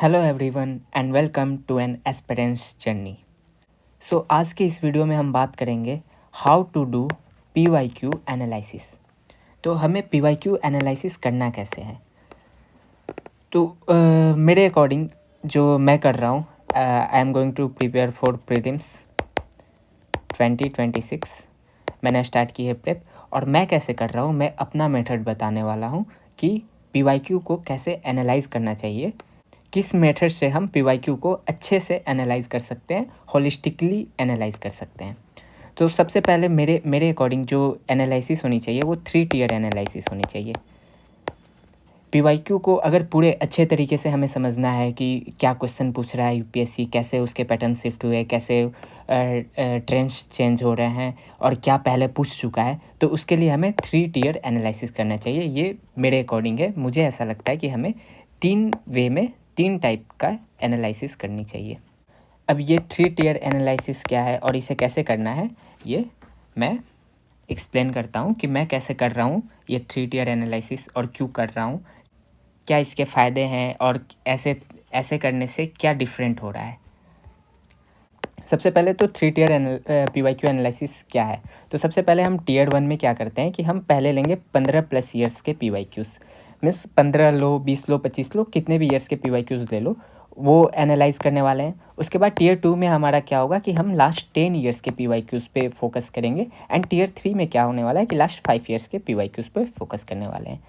Hello everyone and welcome to an aspirant's journey. So आज के इस वीडियो में हम बात करेंगे how to do PYQ analysis. तो हमें पीवाईक्यू एनालिसिस करना कैसे है। तो मेरे अकॉर्डिंग जो मैं कर रहा हूँ, I am going to prepare for prelims 2026। मैंने स्टार्ट की है प्रेप, और मैं कैसे कर रहा हूँ, मैं अपना मेथड बताने वाला हूँ कि पीवाईक्यू को कैसे एनालाइज करना चाहिए, किस मेथड से हम पीवाईक्यू को अच्छे से एनालाइज कर सकते हैं, होलिस्टिकली एनालाइज कर सकते हैं। तो सबसे पहले मेरे अकॉर्डिंग जो एनालिसिस होनी चाहिए वो 3 टियर एनालिसिस होनी चाहिए। पीवाईक्यू को अगर पूरे अच्छे तरीके से हमें समझना है कि क्या क्वेश्चन पूछ रहा है यूपीएससी, कैसे उसके पैटर्न शिफ्ट हुए, कैसे ट्रेंड्स चेंज हो रहे हैं और क्या पहले पूछ चुका है, तो उसके लिए हमें 3 टियर एनालिसिस करना चाहिए। ये मेरे अकॉर्डिंग है, मुझे ऐसा लगता है कि हमें 3 वे में 3 टाइप का एनालिसिस करनी चाहिए। अब ये 3 टियर एनालिसिस क्या है और इसे कैसे करना है, ये मैं एक्सप्लेन करता हूँ कि मैं कैसे कर रहा हूँ ये 3 टियर एनालिसिस और क्यों कर रहा हूँ, क्या इसके फ़ायदे हैं और ऐसे ऐसे करने से क्या डिफरेंट हो रहा है। सबसे पहले तो 3 टियर पीवाईक्यू एनालिसिस क्या है। तो सबसे पहले हम टियर 1 में क्या करते हैं कि हम पहले लेंगे 15+ ईयर्स के पीवाईक्यूज़। मीन्स 15 लो, 20 लो, 25 लो, कितने भी ईयर्स के पीवाईक्यूज़ ले लो, वो एनालाइज करने वाले हैं। उसके बाद टियर 2 में हमारा क्या होगा कि हम लास्ट 10 ईयर्स के पीवाईक्यूज़ पे फोकस करेंगे। एंड टियर 3 में क्या होने वाला है कि लास्ट 5 ईयर्स के पीवाईक्यूज़ पे फोकस करने वाले हैं।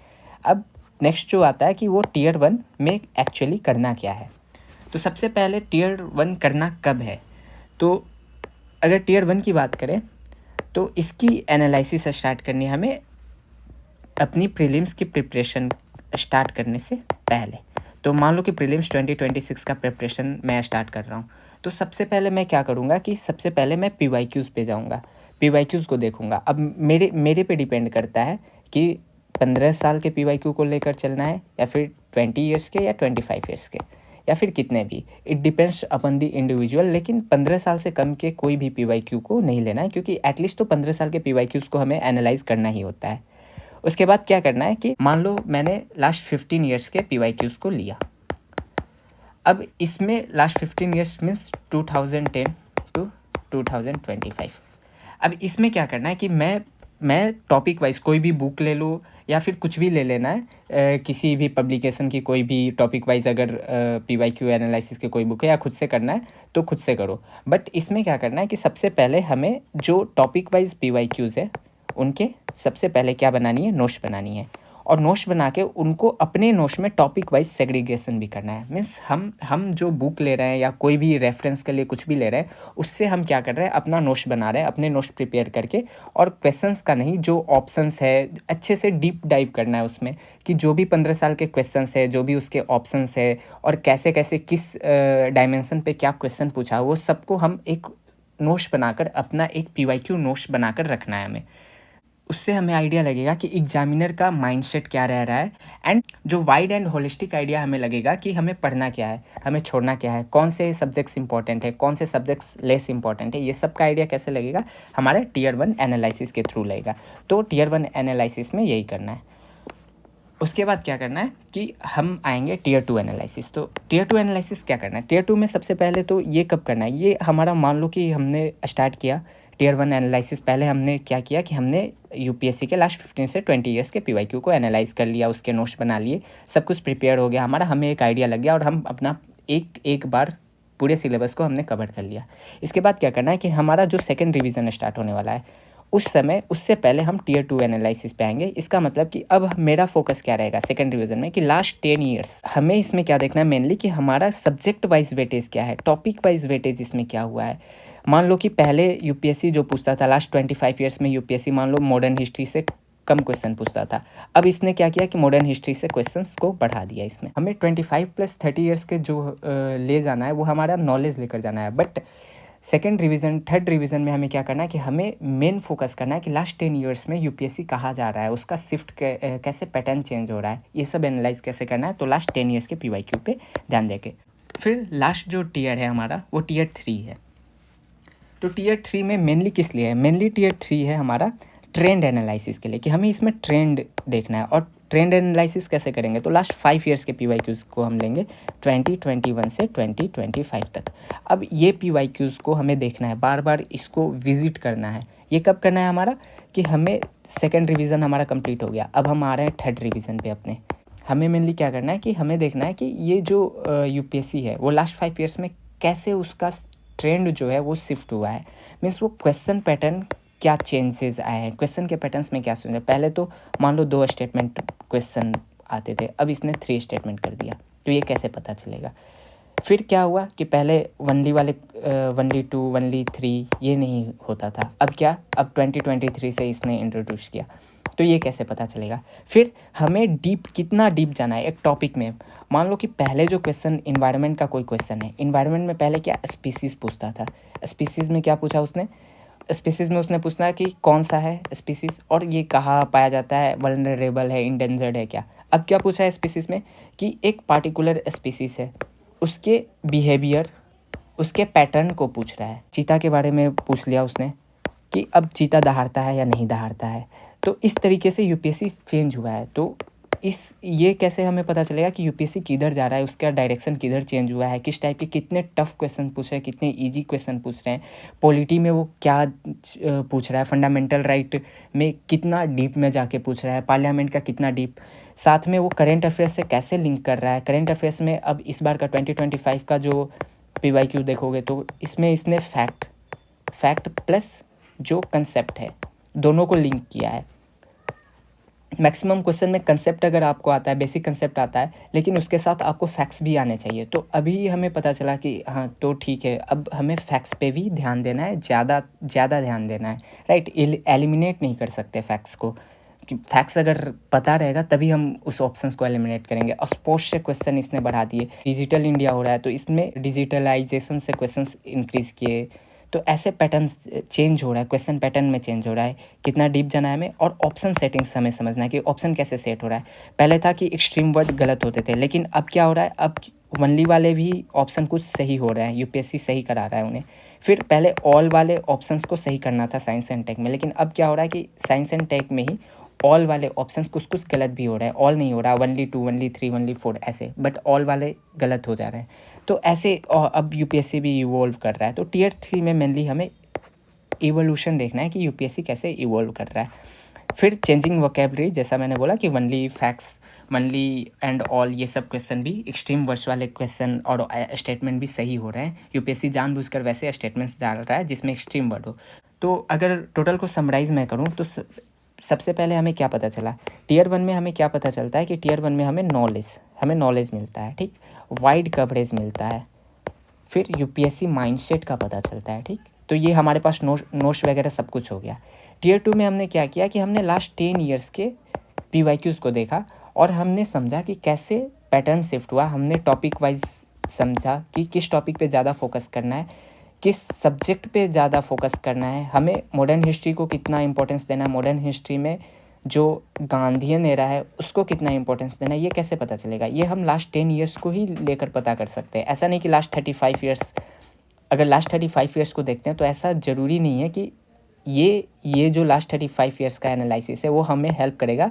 अब नेक्स्ट जो आता है कि वो टियर 1 में एक्चुअली करना क्या है। तो सबसे पहले टियर 1 करना कब है, तो अगर टियर 1 की बात करें तो इसकी एनालिसिस स्टार्ट करनी है हमें अपनी प्रीलिम्स की प्रिपरेशन स्टार्ट करने से पहले। तो मान लो कि प्रीलिम्स 2026 का प्रिपरेशन मैं स्टार्ट कर रहा हूँ, तो सबसे पहले मैं क्या करूँगा कि सबसे पहले मैं पीवाईक्यूज़ पे जाऊँगा, पीवाईक्यूज़ को देखूँगा। अब मेरे पे डिपेंड करता है कि 15 साल के पीवाईक्यू को लेकर चलना है या फिर 20 ईयर्स के या 25 ईयर्स के या फिर कितने भी, it depends upon the individual. लेकिन 15 साल से कम के कोई भी पीवाईक्यू को नहीं लेना है, क्योंकि एटलीस्ट तो 15 साल के पीवाईक्यूज़ को हमें एनालाइज करना ही होता है। उसके बाद क्या करना है कि मान लो मैंने लास्ट 15 ईयर्स के पीवाईक्यूज़ को लिया। अब इसमें लास्ट 15 ईयर्स मीन्स 2010 टू 2025। अब इसमें क्या करना है कि मैं टॉपिक वाइज कोई भी बुक ले लूँ या फिर कुछ भी ले लेना है, किसी भी पब्लिकेशन की कोई भी टॉपिक वाइज, अगर पीवाईक्यू एनालिसिस की कोई बुक है या खुद से करना है तो खुद से करो। बट इसमें क्या करना है कि सबसे पहले हमें जो टॉपिक वाइज पीवाईक्यूज़ है उनके सबसे पहले क्या बनानी है, नोट्स बनानी है। और नोट्स बना के उनको अपने नोट्स में टॉपिक वाइज सेग्रीगेशन भी करना है। मीन्स हम जो बुक ले रहे हैं या कोई भी रेफरेंस के लिए कुछ भी ले रहे हैं, उससे हम क्या कर रहे हैं, अपना नोट्स बना रहे हैं, अपने नोट्स प्रिपेयर करके। और क्वेश्चंस का नहीं, जो ऑप्शंस है अच्छे से डीप डाइव करना है उसमें, कि जो भी 15 साल के क्वेश्चंस है, जो भी उसके ऑप्शंस है और कैसे कैसे किस डायमेंशन पे क्या क्वेश्चन पूछा, वो सबको हम एक नोट्स बनाकर, अपना एक पीवाईक्यू नोट्स बनाकर रखना है हमें। उससे हमें आइडिया लगेगा कि एग्जामिनर का माइंडसेट क्या रह रहा है, एंड जो वाइड एंड होलिस्टिक आइडिया हमें लगेगा कि हमें पढ़ना क्या है, हमें छोड़ना क्या है, कौन से सब्जेक्ट्स इंपॉर्टेंट है, कौन से सब्जेक्ट्स लेस इंपॉर्टेंट है, ये सब का आइडिया कैसे लगेगा, हमारे टियर 1 एनालिसिस के थ्रू लगेगा। तो टियर 1 एनालिसिस में यही करना है। उसके बाद क्या करना है कि हम आएंगे टियर 2 एनालिसिस। तो टियर 2 एनालिसिस क्या करना है, टियर 2 में सबसे पहले तो ये कब करना है, ये हमारा मान लो कि हमने स्टार्ट किया टियर 1 एनालिसिस। पहले हमने क्या किया कि हमने यूपीएससी के लास्ट 15 से 20 ईयर्स के पीवाईक्यू को एनालाइज कर लिया, उसके नोट्स बना लिए, सब कुछ प्रिपेयर हो गया हमारा, हमें एक आइडिया लग गया और हम अपना एक बार पूरे सिलेबस को हमने कवर कर लिया। इसके बाद क्या करना है कि हमारा जो सेकेंड रिवीजन स्टार्ट होने वाला है, उस समय उससे पहले हम टियर 2 एनालिसिस पे आएंगे। इसका मतलब कि अब मेरा फोकस क्या रहेगा सेकंड रिवीजन में, कि लास्ट 10 ईयर्स हमें इसमें क्या देखना है मेनली, कि हमारा सब्जेक्ट वाइज वेटेज क्या है, टॉपिक वाइज वेटेज इसमें क्या हुआ है। मान लो कि पहले यूपीएससी जो पूछता था लास्ट 25 ईयर्स में, यूपीएससी मान लो मॉडर्न हिस्ट्री से कम क्वेश्चन पूछता था। अब इसने क्या किया कि मॉडर्न हिस्ट्री से क्वेश्चंस को बढ़ा दिया। इसमें हमें 25+30 ईयर्स के जो ले जाना है वो हमारा नॉलेज लेकर जाना है। But second revision, third revision में हमें क्या करना है कि हमें मेन फोकस करना है कि लास्ट 10 ईयर्स में यूपीएससी कहाँ जा रहा है, उसका शिफ्ट कैसे पैटर्न चेंज हो रहा है, ये सब एनालाइज कैसे करना है। तो लास्ट 10 ईयर्स के पीवाईक्यू पे ध्यान देके फिर लास्ट जो टियर है हमारा वो टियर 3 है। तो टियर 3 में मेनली किस लिए है, मेनली टियर 3 है हमारा ट्रेंड एनालिसिस के लिए, कि हमें इसमें ट्रेंड देखना है। और ट्रेंड एनालिसिस कैसे करेंगे, तो लास्ट 5 ईयर्स के PYQs को हम लेंगे 2021 से 2025 तक। अब ये PYQs को हमें देखना है, बार बार इसको विजिट करना है। ये कब करना है हमारा, कि हमें सेकेंड रिवीजन हमारा कंप्लीट हो गया, अब हम आ रहे हैं थर्ड रिवीजन पे अपने। हमें मेनली क्या करना है कि हमें देखना है कि ये जो UPSC है वो लास्ट 5 ईयर्स में कैसे उसका ट्रेंड जो है वो शिफ्ट हुआ है। मीन्स वो क्वेश्चन पैटर्न क्या चेंजेस आए हैं, क्वेश्चन के पैटर्न्स में क्या सुने। पहले तो मान लो 2 स्टेटमेंट क्वेश्चन आते थे, अब इसने 3 स्टेटमेंट कर दिया, तो ये कैसे पता चलेगा। फिर क्या हुआ कि पहले वनली वाले 1ली 2 1ली 3 ये नहीं होता था, अब क्या, अब 2023 से इसने इंट्रोड्यूस किया, तो ये कैसे पता चलेगा। फिर हमें डीप, कितना डीप जाना है एक टॉपिक में। मान लो कि पहले जो क्वेश्चन इन्वायरमेंट का कोई क्वेश्चन है, इन्वायरमेंट में पहले क्या स्पीसीज़ पूछता था, स्पीसीज़ में क्या पूछा उसने, स्पीसीज़ में उसने पूछना कि कौन सा है स्पीसीज़ और ये कहाँ पाया जाता है, वल्नरेबल है, इंडेंजर्ड है क्या। अब क्या पूछा है स्पीसीज़ में कि एक पार्टिकुलर स्पीसीज़ है, उसके बिहेवियर, उसके पैटर्न को पूछ रहा है। चीता के बारे में पूछ लिया उसने कि अब चीता दहाड़ता है या नहीं दहाड़ता है। तो इस तरीके से UPSC चेंज हुआ है। तो ये कैसे हमें पता चलेगा कि UPSC किधर जा रहा है, उसका डायरेक्शन किधर चेंज हुआ है, किस टाइप के, कितने टफ क्वेश्चन पूछ रहे हैं, कितने इजी क्वेश्चन पूछ रहे हैं, पॉलिटी में वो क्या पूछ रहा है, फंडामेंटल राइट में कितना डीप में जाके पूछ रहा है, पार्लियामेंट का कितना डीप, साथ में वो करेंट अफेयर्स से कैसे लिंक कर रहा है। करेंट अफेयर्स में अब इस बार का 2025 का जो PYQ देखोगे तो इसमें इसने फैक्ट प्लस जो कंसेप्ट है दोनों को लिंक किया है। मैक्सिमम क्वेश्चन में कंसेप्ट अगर आपको आता है, बेसिक कंसेप्ट आता है, लेकिन उसके साथ आपको फैक्ट्स भी आने चाहिए। तो अभी हमें पता चला कि हाँ तो ठीक है, अब हमें फैक्ट्स पे भी ध्यान देना है, ज़्यादा ध्यान देना है, राइट। एलिमिनेट नहीं कर सकते फैक्ट्स को, कि फैक्ट्स अगर पता रहेगा तभी हम उस ऑप्शंस को एलिमिनेट करेंगे। और स्पोर्ट्स से क्वेश्चन इसने बढ़ा दिए, डिजिटल इंडिया हो रहा है तो इसमें डिजिटलाइजेशन से क्वेश्चंस इंक्रीज़ किए। तो ऐसे पैटर्न चेंज हो रहा है, क्वेश्चन पैटर्न में चेंज हो रहा है, कितना डीप जाना है हमें। और ऑप्शन सेटिंग्स हमें समझना है कि ऑप्शन कैसे सेट हो रहा है। पहले था कि एक्सट्रीम वर्ड गलत होते थे, लेकिन अब क्या हो रहा है, अब वनली वाले भी ऑप्शन कुछ सही हो रहे हैं, UPSC सही करा रहा है उन्हें। फिर पहले ऑल वाले ऑप्शंस को सही करना था साइंस एंड टेक में, लेकिन अब क्या हो रहा है कि साइंस एंड टेक में ही ऑल वाले ऑप्शंस कुछ गलत भी हो रहे हैं। ऑल नहीं हो रहा, 1ली 2 1ली 3 1ली 4 ऐसे, बट ऑल वाले गलत हो जा रहे हैं। तो ऐसे अब UPSC भी इवॉल्व कर रहा है। तो टियर 3 में मेनली हमें इवोल्यूशन देखना है कि UPSC कैसे इवॉल्व कर रहा है। फिर चेंजिंग वोकेबलरी, जैसा मैंने बोला कि only facts, only and all, ये सब क्वेश्चन भी, एक्सट्रीम वर्ड्स वाले क्वेश्चन और स्टेटमेंट भी सही हो रहे हैं। UPSC जानबूझकर वैसे स्टेटमेंट्स डाल रहा है जिसमें एक्सट्रीम वर्ड हो। तो अगर टोटल को समराइज़ मैं करूँ तो सबसे पहले हमें क्या पता चला, टियर 1 में हमें क्या पता चलता है कि टियर 1 में हमें नॉलेज मिलता है, ठीक, वाइड कवरेज मिलता है। फिर UPSC माइंडसेट का पता चलता है, ठीक। तो ये हमारे पास नोट्स वगैरह सब कुछ हो गया। टियर 2 में हमने क्या किया कि हमने लास्ट 10 ईयर्स के PYQs को देखा और हमने समझा कि कैसे पैटर्न शिफ्ट हुआ। हमने टॉपिक वाइज समझा कि किस टॉपिक पे ज़्यादा फोकस करना है, किस सब्जेक्ट पे ज़्यादा फोकस करना है, हमें मॉडर्न हिस्ट्री को कितना इंपॉर्टेंस देना है, मॉडर्न हिस्ट्री में जो गांधीयन एरा है उसको कितना इंपॉर्टेंस देना है। ये कैसे पता चलेगा, ये हम लास्ट 10 ईयर्स को ही लेकर पता कर सकते हैं। ऐसा नहीं कि लास्ट 35 ईयर्स, अगर लास्ट 35 ईयर्स को देखते हैं तो ऐसा ज़रूरी नहीं है कि ये जो लास्ट 35 ईयर्स का एनालिसिस है वो हमें हेल्प करेगा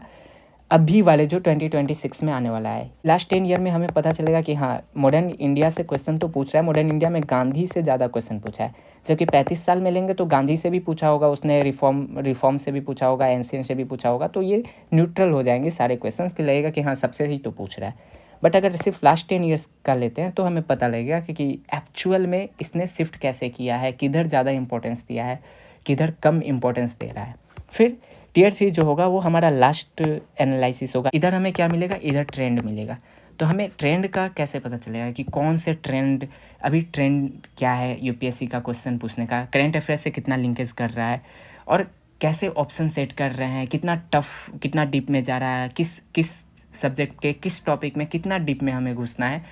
अभी वाले जो 2026 में आने वाला है। लास्ट 10 ईयर में हमें पता चलेगा कि हाँ मॉडर्न इंडिया से क्वेश्चन तो पूछ रहा है, मॉडर्न इंडिया में गांधी से ज़्यादा क्वेश्चन पूछा है। जबकि 35 साल में लेंगे तो गांधी से भी पूछा होगा उसने, रिफॉर्म से भी पूछा होगा, एंशियंट से भी पूछा होगा। तो ये न्यूट्रल हो जाएंगे सारे क्वेश्चन, कि लगेगा कि हाँ सबसे ही तो पूछ रहा है। बट अगर सिर्फ लास्ट 10 ईयर्स का लेते हैं तो हमें पता लगेगा कि एक्चुअल में इसने शिफ्ट कैसे किया है, किधर ज़्यादा इंपॉर्टेंस दिया है, किधर कम इंपॉर्टेंस दे रहा है। फिर टियर 3 जो होगा वो हमारा लास्ट एनालिसिस होगा। इधर हमें क्या मिलेगा, इधर ट्रेंड मिलेगा। तो हमें ट्रेंड का कैसे पता चलेगा कि कौन से ट्रेंड, अभी ट्रेंड क्या है UPSC का क्वेश्चन पूछने का, करेंट अफेयर्स से कितना लिंकेज कर रहा है और कैसे ऑप्शन सेट कर रहे हैं, कितना टफ, कितना डीप में जा रहा है, किस सब्जेक्ट के किस टॉपिक में कितना डीप में हमें घुसना है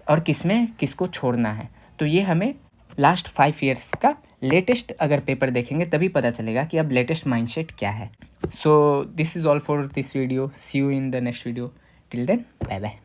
और किस में किसको छोड़ना है। तो ये हमें लास्ट 5 ईयर्स का लेटेस्ट अगर पेपर देखेंगे तभी पता चलेगा कि अब लेटेस्ट माइंडसेट क्या है। So this is all for this video, see you in the next video, till then bye bye.